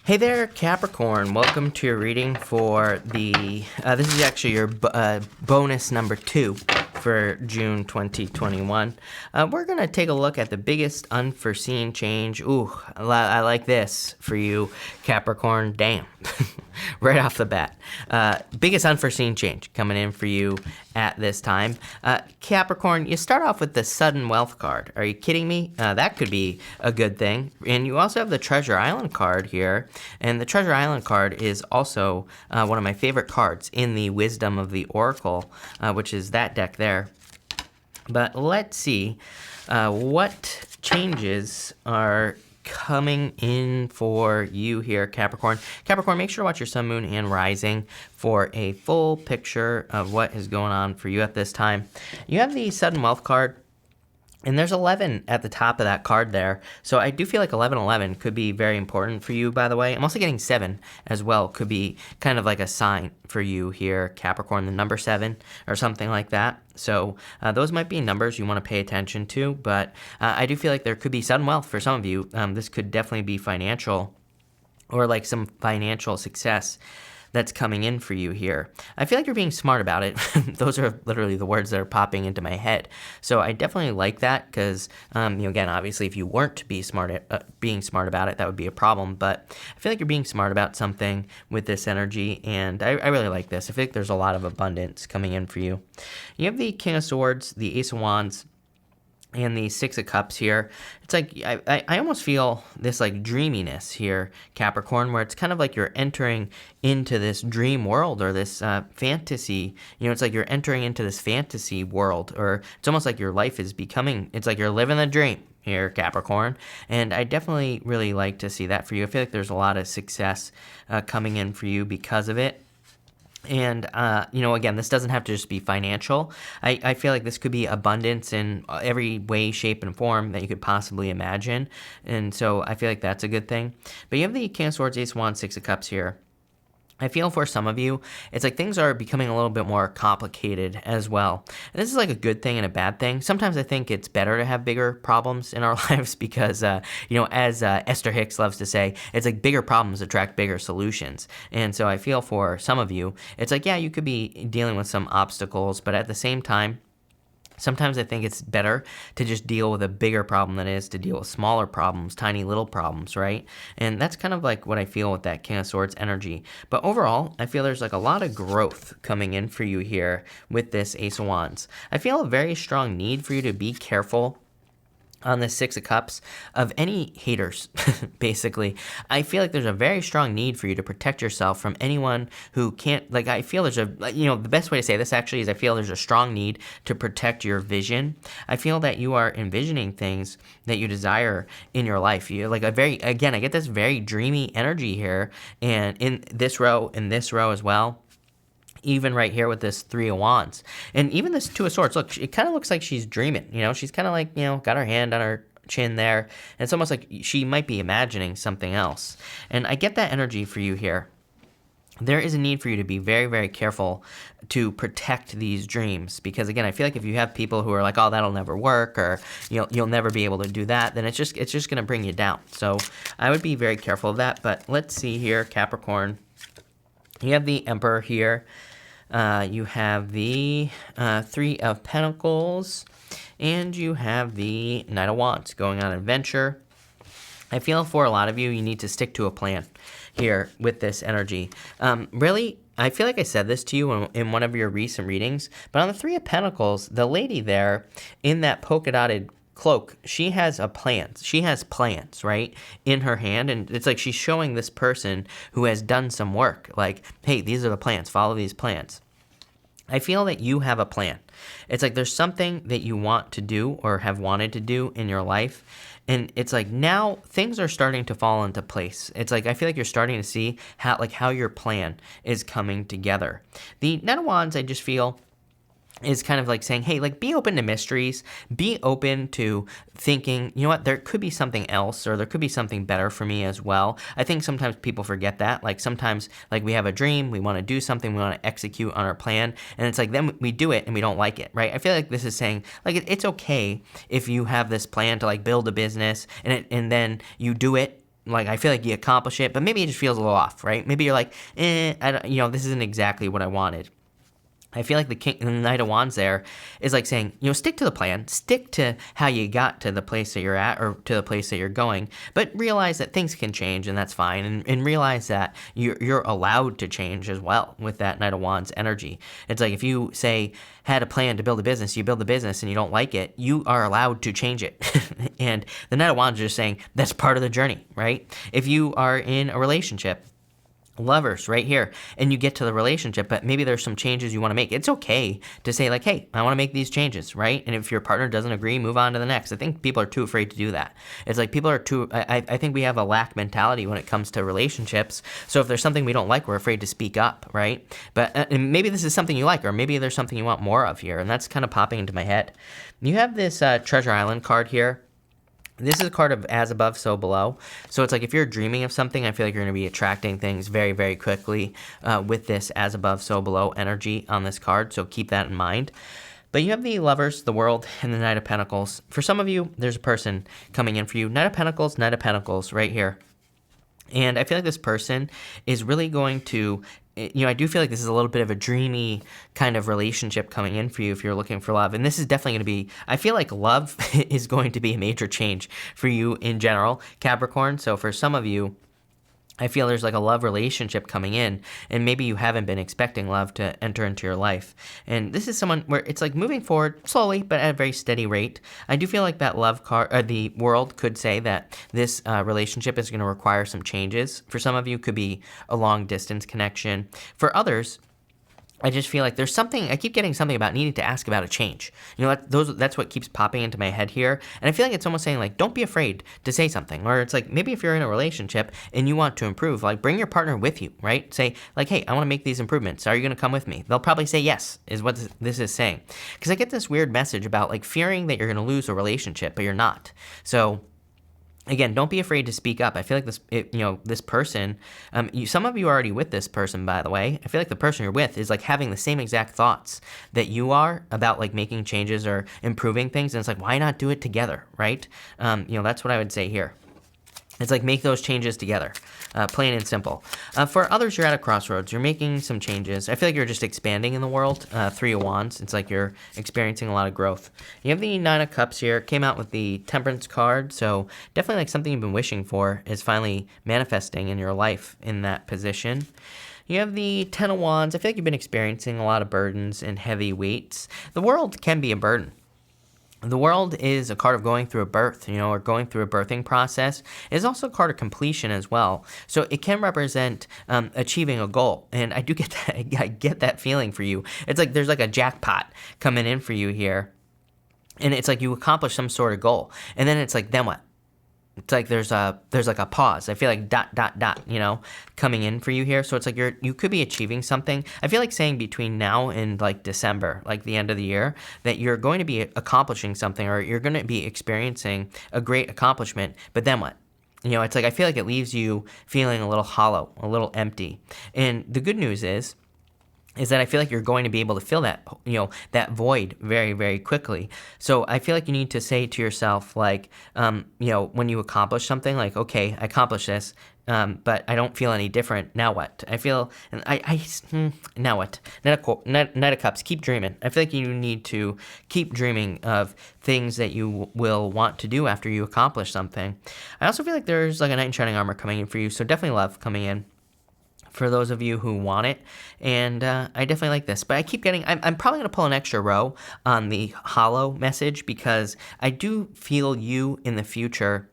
Hey there, Capricorn. Welcome to your reading for the, this is actually your bonus number 2 for June 2021. We're going to take a look at the biggest unforeseen change. Ooh, I like this for you, Capricorn. Damn. Right off the bat. Biggest unforeseen change coming in for you at this time. Capricorn, you start off with the sudden wealth card. Are you kidding me? That could be a good thing. And you also have the Treasure Island card here. And the Treasure Island card is also one of my favorite cards in the Wisdom of the Oracle, which is that deck there. But let's see what changes are coming in for you here, Capricorn. Capricorn, make sure to watch your sun, moon, and rising for a full picture of what is going on for you at this time. You have the sudden wealth card, and there's 11 at the top of that card there. So I do feel like 1111 could be very important for you, by the way. I'm also getting 7 as well. Could be kind of like a sign for you here, Capricorn, the number 7 or something like that. So those might be numbers you want to pay attention to. But I do feel like there could be sudden wealth for some of you. This could definitely be financial or like some financial success that's coming in for you here. I feel like you're being smart about it. Those are literally the words that are popping into my head. So I definitely like that because, again, obviously if you weren't being smart about it, that would be a problem. But I feel like you're being smart about something with this energy, and I really like this. I feel like there's a lot of abundance coming in for you. You have the King of Swords, the Ace of Wands, and the Six of Cups here. It's like, I almost feel this like dreaminess here, Capricorn, where it's kind of like you're entering into this dream world or this fantasy. It's like you're entering into this fantasy world, or it's almost like your life is becoming, it's like you're living the dream here, Capricorn. And I definitely really like to see that for you. I feel like there's a lot of success coming in for you because of it. And, again, this doesn't have to just be financial. I feel like this could be abundance in every way, shape, and form that you could possibly imagine. And so I feel like that's a good thing. But you have the King of Swords, Ace of Wands, Six of Cups here. I feel for some of you, it's like things are becoming a little bit more complicated as well. And this is like a good thing and a bad thing. Sometimes I think it's better to have bigger problems in our lives because, as Esther Hicks loves to say, it's like bigger problems attract bigger solutions. And so I feel for some of you, it's like, yeah, you could be dealing with some obstacles, but at the same time, sometimes I think it's better to just deal with a bigger problem than it is to deal with smaller problems, tiny little problems, right? And that's kind of like what I feel with that King of Swords energy. But overall, I feel there's like a lot of growth coming in for you here with this Ace of Wands. I feel a very strong need for you to be careful on the Six of Cups of any haters, basically. I feel like there's a very strong need for you to protect yourself from anyone who can't, like, I feel there's the best way to say this actually is I feel there's a strong need to protect your vision. I feel that you are envisioning things that you desire in your life. You're like I get this very dreamy energy here, and in this row as well. Even right here with this Three of Wands. And even this Two of Swords, look, it kind of looks like she's dreaming, she's kind of like, got her hand on her chin there. And it's almost like she might be imagining something else. And I get that energy for you here. There is a need for you to be very, very careful to protect these dreams because, again, I feel like if you have people who are like, oh, that'll never work, or you'll never be able to do that, then it's just going to bring you down. So I would be very careful of that. But let's see here, Capricorn. You have the Emperor here. You have the Three of Pentacles. And you have the Knight of Wands going on adventure. I feel for a lot of you, you need to stick to a plan here with this energy. Really, I feel like I said this to you in one of your recent readings. But on the Three of Pentacles, the lady there in that polka dotted cloak, she has a plan. She has plans, right, in her hand, and it's like she's showing this person who has done some work, like, hey, these are the plans, follow these plans. I feel that you have a plan. It's like there's something that you want to do or have wanted to do in your life, and it's like now things are starting to fall into place. It's like I feel like you're starting to see how your plan is coming together. The Knight of Wands, I just feel, is kind of like saying, hey, like, be open to mysteries, be open to thinking, you know what, there could be something else, or there could be something better for me as well. I think sometimes people forget that. Like, sometimes, like, we have a dream, we want to do something, we want to execute on our plan, and it's like, then we do it, and we don't like it, right? I feel like this is saying, like, it's okay if you have this plan to, like, build a business, and then you do it, like, I feel like you accomplish it, but maybe it just feels a little off, right? Maybe you're like, I don't, this isn't exactly what I wanted. I feel like the Knight of Wands there is like saying, stick to the plan, stick to how you got to the place that you're at or to the place that you're going, but realize that things can change and that's fine, and realize that you're allowed to change as well with that Knight of Wands energy. It's like if you, say, had a plan to build a business, you build the business and you don't like it, you are allowed to change it. And the Knight of Wands is just saying that's part of the journey, right? If you are in a relationship, Lovers right here, and you get to the relationship, but maybe there's some changes you want to make. It's okay to say like, hey, I want to make these changes, right? And if your partner doesn't agree, move on to the next. I think people are too afraid to do that. It's like people are too, I think we have a lack mentality when it comes to relationships. So if there's something we don't like, we're afraid to speak up, right? But and maybe this is something you like, or maybe there's something you want more of here, and that's kind of popping into my head. You have this Treasure Island card here. This is a card of as above, so below. So it's like if you're dreaming of something, I feel like you're going to be attracting things very, very quickly with this as above, so below energy on this card. So keep that in mind. But you have the Lovers, the World, and the Knight of Pentacles. For some of you, there's a person coming in for you. Knight of Pentacles right here. And I feel like this person is really going to, I do feel like this is a little bit of a dreamy kind of relationship coming in for you if you're looking for love. And this is definitely going to be, I feel like love is going to be a major change for you in general, Capricorn. So for some of you, I feel there's like a love relationship coming in, and maybe you haven't been expecting love to enter into your life. And this is someone where it's like moving forward slowly, but at a very steady rate. I do feel like that love card, the World could say that this relationship is going to require some changes. For some of you, it could be a long distance connection. For others, I just feel like there's something, I keep getting something about needing to ask about a change. That's what keeps popping into my head here. And I feel like it's almost saying like, don't be afraid to say something. Or it's like, maybe if you're in a relationship and you want to improve, like bring your partner with you, right? Say like, hey, I want to make these improvements. Are you going to come with me? They'll probably say yes, is what this is saying. Because I get this weird message about like fearing that you're going to lose a relationship, but you're not. So again, don't be afraid to speak up. I feel like this person, some of you are already with this person, by the way. I feel like the person you're with is like having the same exact thoughts that you are about like making changes or improving things. And it's like, why not do it together, right? That's what I would say here. It's like make those changes together, plain and simple. For others, you're at a crossroads. You're making some changes. I feel like you're just expanding in the world. Three of Wands. It's like you're experiencing a lot of growth. You have the Nine of Cups here. Came out with the Temperance card. So definitely like something you've been wishing for is finally manifesting in your life in that position. You have the Ten of Wands. I feel like you've been experiencing a lot of burdens and heavy weights. The world can be a burden. The World is a card of going through a birth, or going through a birthing process. It's also a card of completion as well. So it can represent achieving a goal. And I do get that, I get that feeling for you. It's like there's like a jackpot coming in for you here. And it's like you accomplish some sort of goal. And then it's like, then what? It's like there's like a pause. I feel like ... coming in for you here. So it's like you could be achieving something. I feel like saying between now and like December, like the end of the year, that you're going to be accomplishing something, or you're going to be experiencing a great accomplishment. But then what? It's like I feel like it leaves you feeling a little hollow, a little empty. And the good news is that I feel like you're going to be able to fill that, that void very, very quickly. So I feel like you need to say to yourself, like, when you accomplish something, like, okay, I accomplished this, but I don't feel any different. Now what? I feel, now what? Knight of Cups, keep dreaming. I feel like you need to keep dreaming of things that you will want to do after you accomplish something. I also feel like there's like a Knight in Shining Armor coming in for you, so definitely love coming in for those of you who want it, and I definitely like this. But I keep getting, I'm probably going to pull an extra row on the hollow message, because I do feel you in the future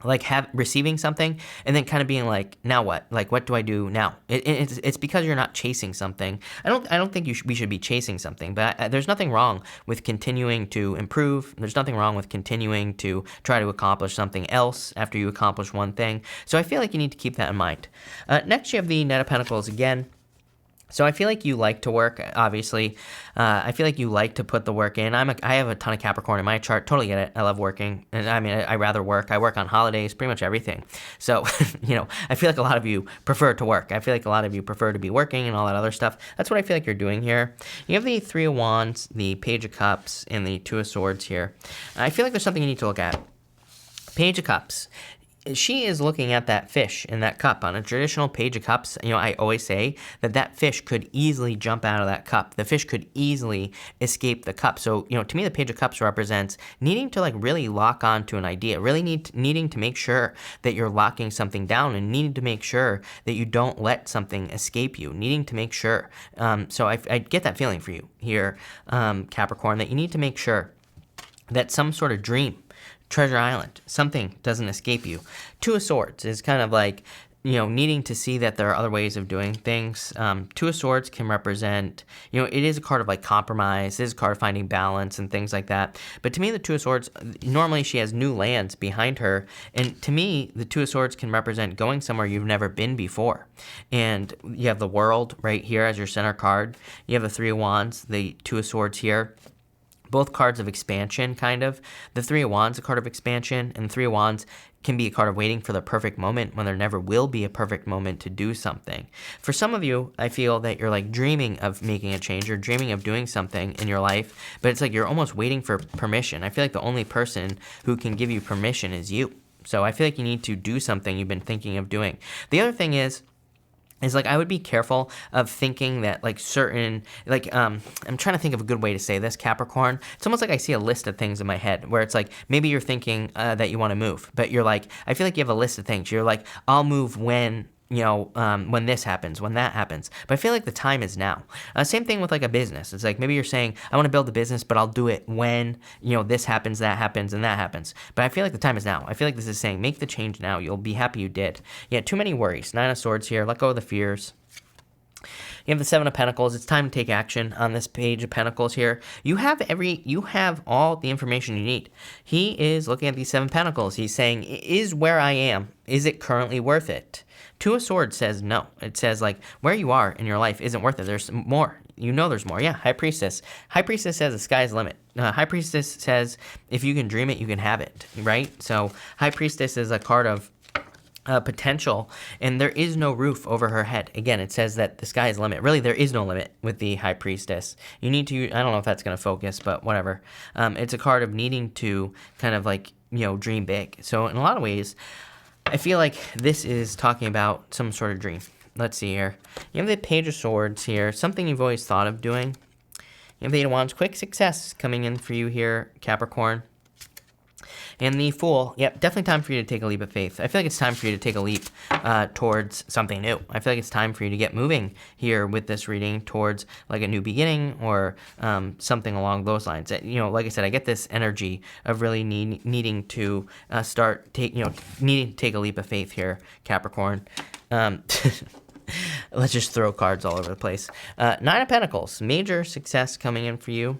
like receiving something and then kind of being like, now what? Like, what do I do now? It's because you're not chasing something. I don't think we should be chasing something, but there's nothing wrong with continuing to improve. There's nothing wrong with continuing to try to accomplish something else after you accomplish one thing. So I feel like you need to keep that in mind. Next, you have the Knight of Pentacles again. So I feel like you like to work, obviously. I feel like you like to put the work in. I have a ton of Capricorn in my chart. Totally get it. I love working. And I rather work. I work on holidays, pretty much everything. So, I feel like a lot of you prefer to work. I feel like a lot of you prefer to be working and all that other stuff. That's what I feel like you're doing here. You have the Three of Wands, the Page of Cups, and the Two of Swords here. I feel like there's something you need to look at. Page of Cups. she is looking at that fish in that cup. On a traditional Page of Cups, I always say that fish could easily jump out of that cup. The fish could easily escape the cup. So, to me, the Page of Cups represents needing to like really lock on to an idea, really needing to make sure that you're locking something down, and needing to make sure that you don't let something escape you, needing to make sure. So I get that feeling for you here, Capricorn, that you need to make sure that some sort of dream, Treasure Island, something doesn't escape you. Two of Swords is kind of like, needing to see that there are other ways of doing things. Two of Swords can represent, it is a card of like compromise, it is a card of finding balance and things like that. But to me, the Two of Swords, normally she has new lands behind her. And to me, the Two of Swords can represent going somewhere you've never been before. And you have the World right here as your center card. You have the Three of Wands, the Two of Swords here. Both cards of expansion, kind of. The Three of Wands, a card of expansion, and the Three of Wands can be a card of waiting for the perfect moment when there never will be a perfect moment to do something. For some of you, I feel that you're like dreaming of making a change, you're dreaming of doing something in your life, but it's like you're almost waiting for permission. I feel like the only person who can give you permission is you. So I feel like you need to do something you've been thinking of doing. The other thing is like I would be careful of thinking that like certain, like I'm trying to think of a good way to say this, Capricorn. It's almost like I see a list of things in my head where it's like maybe you're thinking that you want to move, but you're like, I feel like you have a list of things. You're like, I'll move when when this happens, when that happens. But I feel like the time is now. Same thing with like a business. It's like maybe you're saying, I want to build a business, but I'll do it when, this happens, that happens, and that happens. But I feel like the time is now. I feel like this is saying, make the change now. You'll be happy you did. Yeah, too many worries. Nine of Swords here. Let go of the fears. You have the Seven of Pentacles. It's time to take action on this Page of Pentacles here. You have all the information you need. He is looking at these Seven Pentacles. He's saying, is where I am, is it currently worth it? Two of Swords says no. It says like where you are in your life isn't worth it. There's more. There's more. Yeah, High Priestess. High Priestess says the sky's the limit. High Priestess says if you can dream it, you can have it, right? So High Priestess is a card of potential, and there is no roof over her head. Again, it says that the sky is the limit. Really, there is no limit with the High Priestess. You need to, I don't know if that's going to focus, but whatever. It's a card of needing to kind of like, dream big. So in a lot of ways, I feel like this is talking about some sort of dream. Let's see here. You have the Page of Swords here, something you've always thought of doing. You have the Eight of Wands, quick success coming in for you here, Capricorn. And the Fool, yep, definitely time for you to take a leap of faith. I feel like it's time for you to take a leap towards something new. I feel like it's time for you to get moving here with this reading towards like a new beginning or something along those lines. Like I said, I get this energy of really needing to needing to take a leap of faith here, Capricorn. Let's just throw cards all over the place. Nine of Pentacles, major success coming in for you,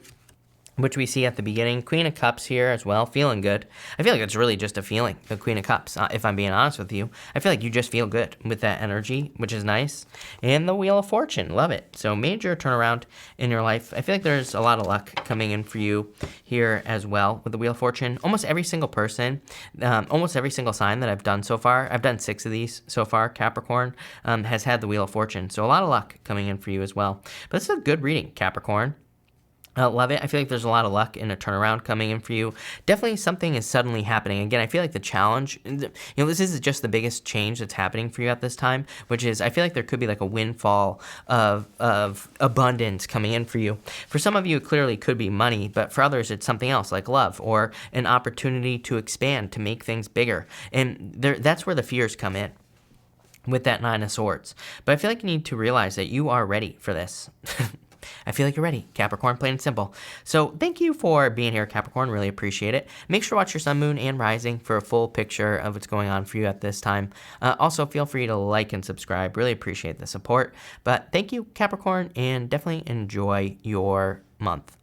which we see at the beginning. Queen of Cups here as well, feeling good. I feel like it's really just a feeling, the Queen of Cups, if I'm being honest with you. I feel like you just feel good with that energy, which is nice. And the Wheel of Fortune, love it. So major turnaround in your life. I feel like there's a lot of luck coming in for you here as well with the Wheel of Fortune. Almost every single person, almost every single sign that I've done so far, I've done 6 of these so far, Capricorn, has had the Wheel of Fortune. So a lot of luck coming in for you as well. But this is a good reading, Capricorn. Love it. I feel like there's a lot of luck in a turnaround coming in for you. Definitely something is suddenly happening. Again, I feel like the challenge, this is just the biggest change that's happening for you at this time, which is I feel like there could be like a windfall of abundance coming in for you. For some of you, it clearly could be money, but for others, it's something else like love or an opportunity to expand, to make things bigger. And that's where the fears come in with that Nine of Swords. But I feel like you need to realize that you are ready for this. I feel like you're ready, Capricorn, plain and simple. So thank you for being here, Capricorn. Really appreciate it. Make sure to watch your sun, moon, and rising for a full picture of what's going on for you at this time. Also, feel free to like and subscribe. Really appreciate the support. But thank you, Capricorn, and definitely enjoy your month.